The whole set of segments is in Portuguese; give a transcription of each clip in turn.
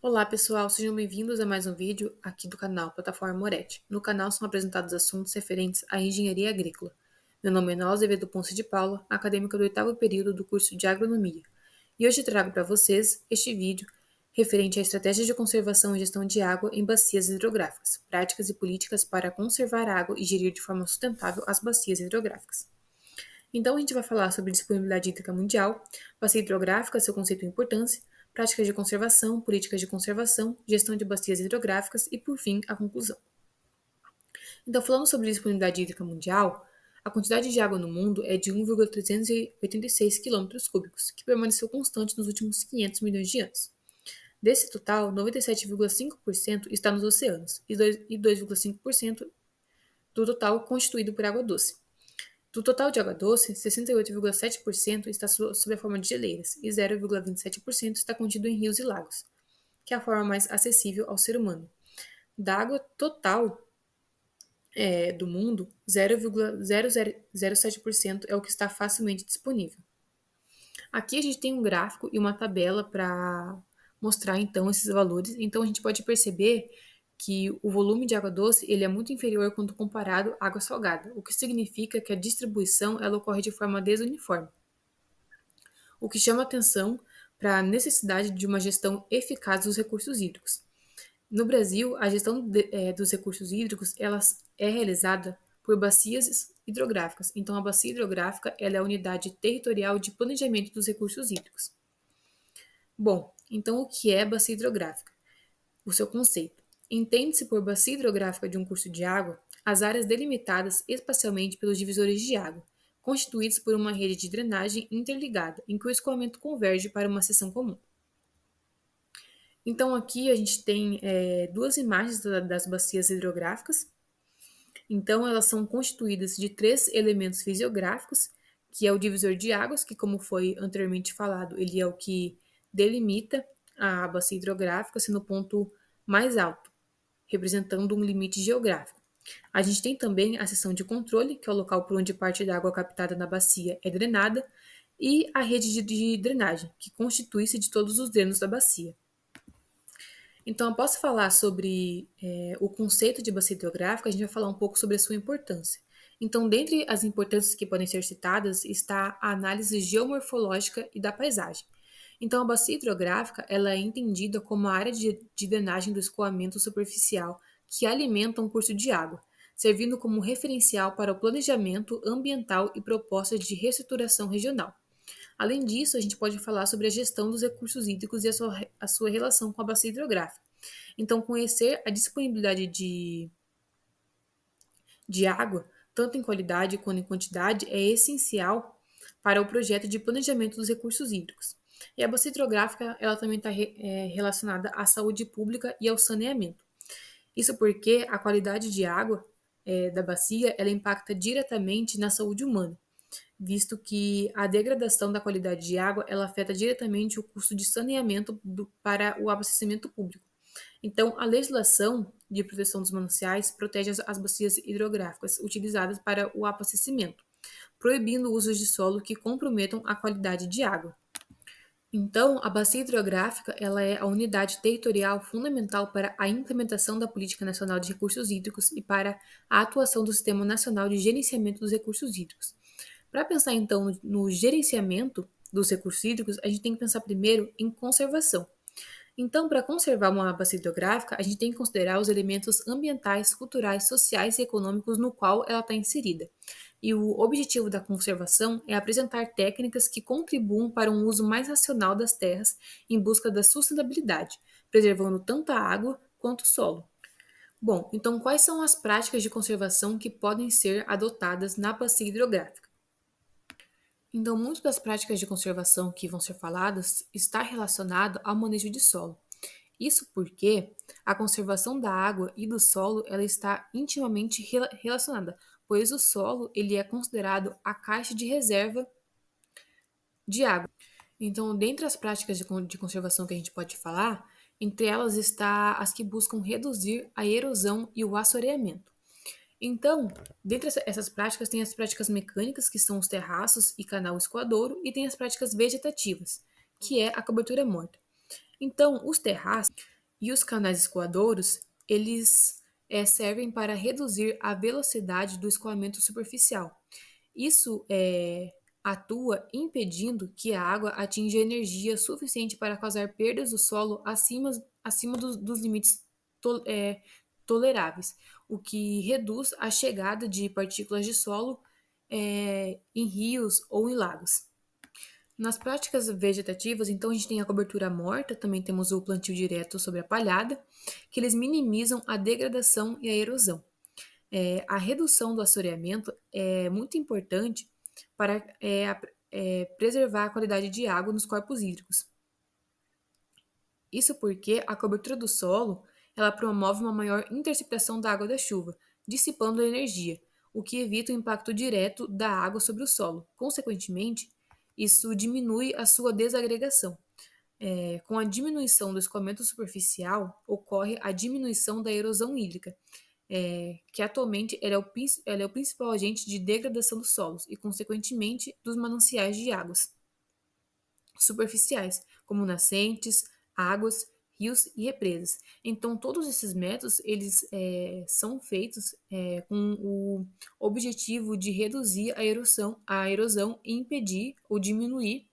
Olá pessoal, sejam bem-vindos a mais um vídeo aqui do canal Plataforma Moretti. No canal são apresentados assuntos referentes à engenharia agrícola. Meu nome é Noel Azevedo Ponce de Paula, acadêmica do oitavo período do curso de agronomia. E hoje trago para vocês este vídeo referente a estratégias de conservação e gestão de água em bacias hidrográficas, práticas e políticas para conservar a água e gerir de forma sustentável as bacias hidrográficas. Então, a gente vai falar sobre disponibilidade hídrica mundial, bacia hidrográfica, seu conceito e importância, práticas de conservação, políticas de conservação, gestão de bacias hidrográficas e, por fim, a conclusão. Então, falando sobre disponibilidade hídrica mundial, a quantidade de água no mundo é de 1,386 quilômetros cúbicos, que permaneceu constante nos últimos 500 milhões de anos. Desse total, 97,5% está nos oceanos e 2,5% do total constituído por água doce. Do total de água doce, 68,7% está sob a forma de geleiras e 0,27% está contido em rios e lagos, que é a forma mais acessível ao ser humano. Da água total do mundo, 0,0007% é o que está facilmente disponível. Aqui a gente tem um gráfico e uma tabela para mostrar então esses valores. Então a gente pode perceber que o volume de água doce ele é muito inferior quando comparado à água salgada, o que significa que a distribuição ela ocorre de forma desuniforme, o que chama atenção para a necessidade de uma gestão eficaz dos recursos hídricos. No Brasil, a gestão dos recursos hídricos ela é realizada por bacias hidrográficas. Então, a bacia hidrográfica ela é a unidade territorial de planejamento dos recursos hídricos. Bom, então o que é bacia hidrográfica? O seu conceito. Entende-se por bacia hidrográfica de um curso de água as áreas delimitadas espacialmente pelos divisores de água, constituídos por uma rede de drenagem interligada, em que o escoamento converge para uma seção comum. Então aqui a gente tem duas imagens das bacias hidrográficas. Então elas são constituídas de três elementos fisiográficos, que é o divisor de águas, que como foi anteriormente falado, ele é o que delimita a bacia hidrográfica, sendo o ponto mais alto, representando um limite geográfico. A gente tem também a seção de controle, que é o local por onde parte da água captada na bacia é drenada, e a rede de drenagem, que constitui-se de todos os drenos da bacia. Então, após falar sobre o conceito de bacia hidrográfica, a gente vai falar um pouco sobre a sua importância. Então, dentre as importâncias que podem ser citadas está a análise geomorfológica e da paisagem. Então, a bacia hidrográfica ela é entendida como a área de drenagem do escoamento superficial que alimenta um curso de água, servindo como referencial para o planejamento ambiental e propostas de reestruturação regional. Além disso, a gente pode falar sobre a gestão dos recursos hídricos e a sua relação com a bacia hidrográfica. Então, conhecer a disponibilidade de água, tanto em qualidade quanto em quantidade, é essencial para o projeto de planejamento dos recursos hídricos. E a bacia hidrográfica ela também está relacionada à saúde pública e ao saneamento. Isso porque a qualidade de água da bacia ela impacta diretamente na saúde humana, visto que a degradação da qualidade de água ela afeta diretamente o custo de saneamento para o abastecimento público. Então, a legislação de proteção dos mananciais protege as bacias hidrográficas utilizadas para o abastecimento, proibindo usos de solo que comprometam a qualidade de água. Então, a bacia hidrográfica ela é a unidade territorial fundamental para a implementação da Política Nacional de Recursos Hídricos e para a atuação do Sistema Nacional de Gerenciamento dos Recursos Hídricos. Para pensar, então, no gerenciamento dos recursos hídricos, a gente tem que pensar primeiro em conservação. Então, para conservar uma bacia hidrográfica, a gente tem que considerar os elementos ambientais, culturais, sociais e econômicos no qual ela está inserida. E o objetivo da conservação é apresentar técnicas que contribuam para um uso mais racional das terras em busca da sustentabilidade, preservando tanto a água quanto o solo. Bom, então quais são as práticas de conservação que podem ser adotadas na bacia hidrográfica? Então, muitas das práticas de conservação que vão ser faladas está relacionado ao manejo de solo. Isso porque a conservação da água e do solo ela está intimamente relacionada, pois o solo ele é considerado a caixa de reserva de água. Então, dentre as práticas de conservação que a gente pode falar, entre elas está as que buscam reduzir a erosão e o assoreamento. Então, dentre essas práticas, tem as práticas mecânicas, que são os terraços e canal escoadouro, e tem as práticas vegetativas, que é a cobertura morta. Então, os terraços e os canais escoadouros, eles servem para reduzir a velocidade do escoamento superficial. Isso atua impedindo que a água atinja energia suficiente para causar perdas do solo acima dos limites to- é, toleráveis, o que reduz a chegada de partículas de solo em rios ou em lagos. Nas práticas vegetativas, então, a gente tem a cobertura morta, também temos o plantio direto sobre a palhada, que eles minimizam a degradação e a erosão. A redução do assoreamento é muito importante para preservar a qualidade de água nos corpos hídricos. Isso porque a cobertura do solo ela promove uma maior interceptação da água da chuva, dissipando a energia, o que evita o impacto direto da água sobre o solo. Consequentemente, isso diminui a sua desagregação. Com a diminuição do escoamento superficial, ocorre a diminuição da erosão hídrica, que atualmente ela é o principal agente de degradação dos solos e, consequentemente, dos mananciais de águas superficiais, como nascentes, águas, rios e represas. Então, todos esses métodos eles são feitos com o objetivo de reduzir a erosão e impedir ou diminuir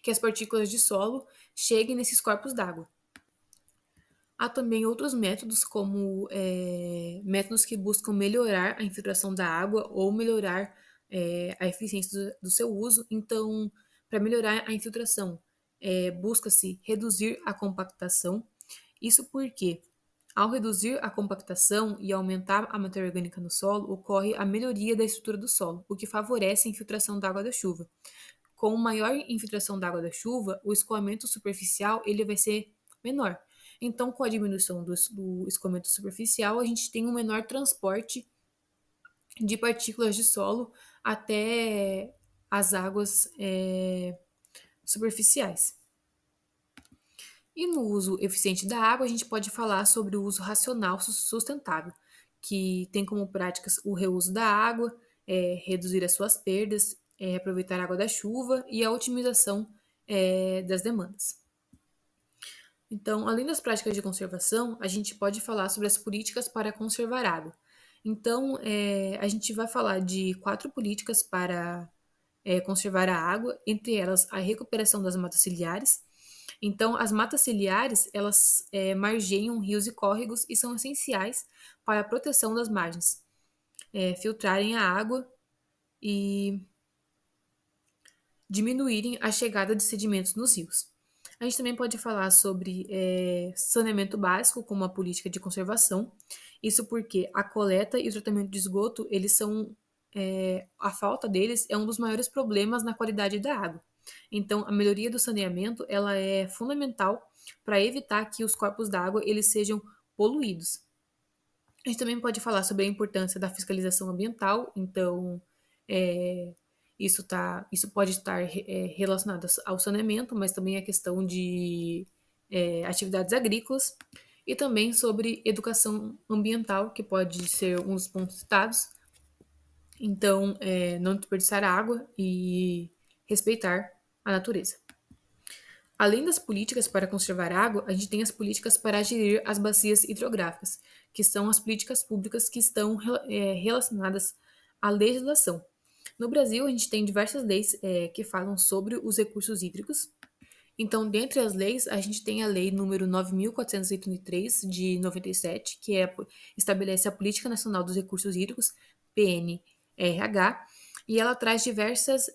que as partículas de solo cheguem nesses corpos d'água. Há também outros métodos, como métodos que buscam melhorar a infiltração da água ou melhorar a eficiência do seu uso. Então, para melhorar a infiltração, busca-se reduzir a compactação. Isso porque, ao reduzir a compactação e aumentar a matéria orgânica no solo, ocorre a melhoria da estrutura do solo, o que favorece a infiltração da água da chuva. Com maior infiltração da água da chuva, o escoamento superficial ele vai ser menor. Então, com a diminuição do escoamento superficial, a gente tem um menor transporte de partículas de solo até as águas superficiais. E no uso eficiente da água, a gente pode falar sobre o uso racional sustentável, que tem como práticas o reuso da água, reduzir as suas perdas, aproveitar a água da chuva e a otimização das demandas. Então, além das práticas de conservação, a gente pode falar sobre as políticas para conservar água. Então, a gente vai falar de 4 políticas para conservar a água, entre elas a recuperação das matas ciliares. Então, as matas ciliares, elas margeiam rios e córregos e são essenciais para a proteção das margens, filtrarem a água e diminuírem a chegada de sedimentos nos rios. A gente também pode falar sobre saneamento básico como uma política de conservação. Isso porque a coleta e o tratamento de esgoto, eles são a falta deles é um dos maiores problemas na qualidade da água. Então, a melhoria do saneamento ela é fundamental para evitar que os corpos d'água eles sejam poluídos. A gente também pode falar sobre a importância da fiscalização ambiental. Então, é, isso pode estar relacionado ao saneamento, mas também a questão de atividades agrícolas e também sobre educação ambiental, que pode ser um dos pontos citados. Então, não desperdiçar água e respeitar a natureza. Além das políticas para conservar água, a gente tem as políticas para gerir as bacias hidrográficas, que são as políticas públicas que estão relacionadas à legislação. No Brasil, a gente tem diversas leis que falam sobre os recursos hídricos. Então, dentre as leis, a gente tem a Lei número 9.483, de 97, que estabelece a Política Nacional dos Recursos Hídricos, PNRH, e ela traz diversas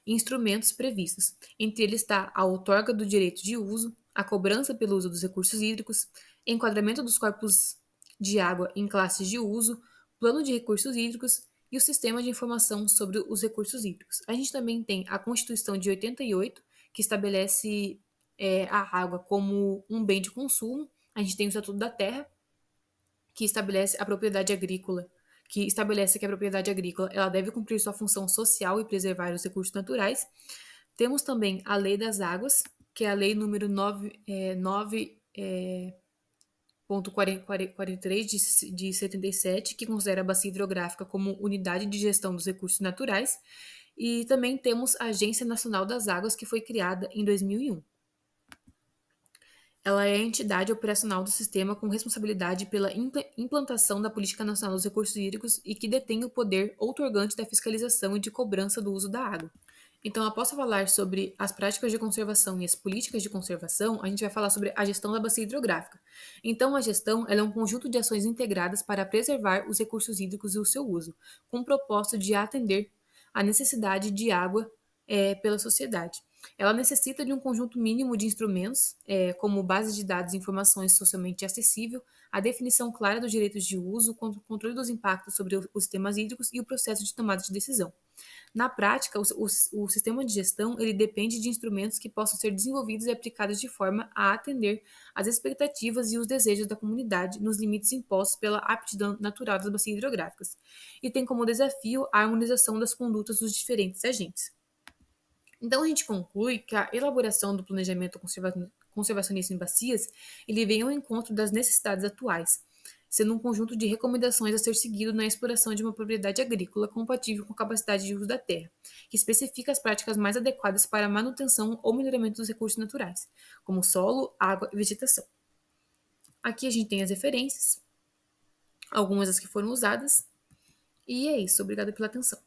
instrumentos previstos. Entre eles está a outorga do direito de uso, a cobrança pelo uso dos recursos hídricos, enquadramento dos corpos de água em classes de uso, plano de recursos hídricos e o sistema de informação sobre os recursos hídricos. A gente também tem a Constituição de 88, que estabelece a água como um bem de consumo. A gente tem o Estatuto da Terra, que estabelece a propriedade agrícola, que estabelece que a propriedade agrícola ela deve cumprir sua função social e preservar os recursos naturais. Temos também a Lei das Águas, que é a Lei número 9.43 de 77, que considera a bacia hidrográfica como unidade de gestão dos recursos naturais. E também temos a Agência Nacional das Águas, que foi criada em 2001. Ela é a entidade operacional do sistema com responsabilidade pela implantação da Política Nacional dos Recursos Hídricos e que detém o poder outorgante da fiscalização e de cobrança do uso da água. Então, após falar sobre as práticas de conservação e as políticas de conservação, a gente vai falar sobre a gestão da bacia hidrográfica. Então, a gestão ela é um conjunto de ações integradas para preservar os recursos hídricos e o seu uso, com o propósito de atender à necessidade de água pela sociedade. Ela necessita de um conjunto mínimo de instrumentos, como base de dados e informações socialmente acessível, a definição clara dos direitos de uso, o controle dos impactos sobre os sistemas hídricos e o processo de tomada de decisão. Na prática, o sistema de gestão ele depende de instrumentos que possam ser desenvolvidos e aplicados de forma a atender às expectativas e os desejos da comunidade nos limites impostos pela aptidão natural das bacias hidrográficas, e tem como desafio a harmonização das condutas dos diferentes agentes. Então, a gente conclui que a elaboração do planejamento conservacionista em bacias ele vem ao encontro das necessidades atuais, sendo um conjunto de recomendações a ser seguido na exploração de uma propriedade agrícola compatível com a capacidade de uso da terra, que especifica as práticas mais adequadas para a manutenção ou melhoramento dos recursos naturais, como solo, água e vegetação. Aqui a gente tem as referências, algumas das que foram usadas, e é isso. Obrigada pela atenção.